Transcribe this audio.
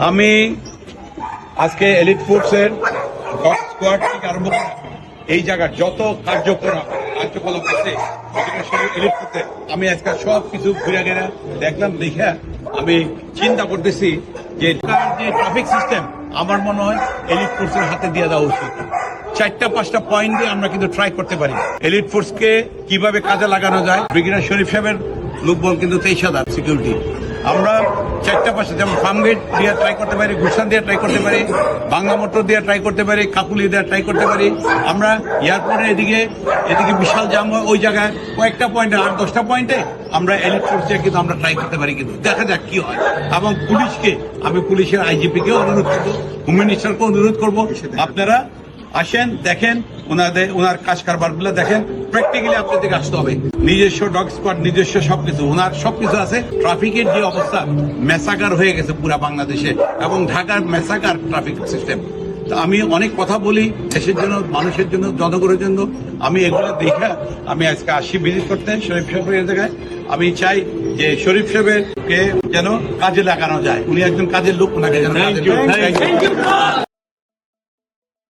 আমি আজকে এলিট ফোর্সের ডগ স্কোয়াড থেকে আরম্ভ করে এই জায়গার যত কার্যকলাপ আছে এলিট ফোর্সে আমি আজকে সব কিছু ঘুরে গেলে দেখলাম দেখে আমি চিন্তা করতেছি যে ট্রাফিক সিস্টেম আমার মনে হয় এলিট ফোর্সের হাতে দিয়ে দেওয়া উচিত। 4-5টা পয়েন্ট দিয়ে আমরা কিন্তু ট্রাই করতে পারি এলিট ফোর্সকে কিভাবে কাজে লাগানো যায়। ব্রিগেডিয়ার শরীফ সাহেবের লোকবল কিন্তু 23,000 সিকিউরিটি। আমরা 4-5টা যেমন ফার্মগেট দিয়ে ট্রাই করতে পারি, গুলশান দিয়ে ট্রাই করতে পারি, বাংলা মোটর দিয়ে ট্রাই করতে পারি, কাকুলি দিয়ে ট্রাই করতে পারি। আমরা এয়ারপোর্টের এদিকে বিশাল জাম হয়, ওই জায়গায় কয়েকটা পয়েন্টে 8-10টা পয়েন্টে আমরা এলিট ফোর্স দিয়ে কিন্তু আমরা ট্রাই করতে পারি, কিন্তু দেখা যাক কি হয়। এবং পুলিশকে আমি পুলিশের আইজিপিকেও অনুরোধ করবো, হোম মিনিস্টারকেও অনুরোধ করবো, আপনারা আসেন, দেখেন ওনার কাজ কারবারগুলো দেখেন, প্র্যাকটিক্যালি আপনাদেরকে আসতে হবে। নিজস্ব ডগ স্কোয়াড, নিজস্ব সবকিছু, ওনার সবকিছু আছে। ট্রাফিকের যে অবস্থা, মেসাকার হয়ে গেছে পুরা বাংলাদেশে, এবং ঢাকার মেসাকার ট্রাফিক সিস্টেম। তো আমি অনেক কথা বলি দেশের জন্য, মানুষের জন্য, জনগণের জন্য। আমি এগুলো দেখে আমি আজকে আসি ভিজিট করতে শরীফ সাহেবের জায়গায়। আমি চাই যে শরীফ সাহেবকে যেন কাজে লাগানো যায়, উনি একজন কাজের লোক, ওনাকে যেন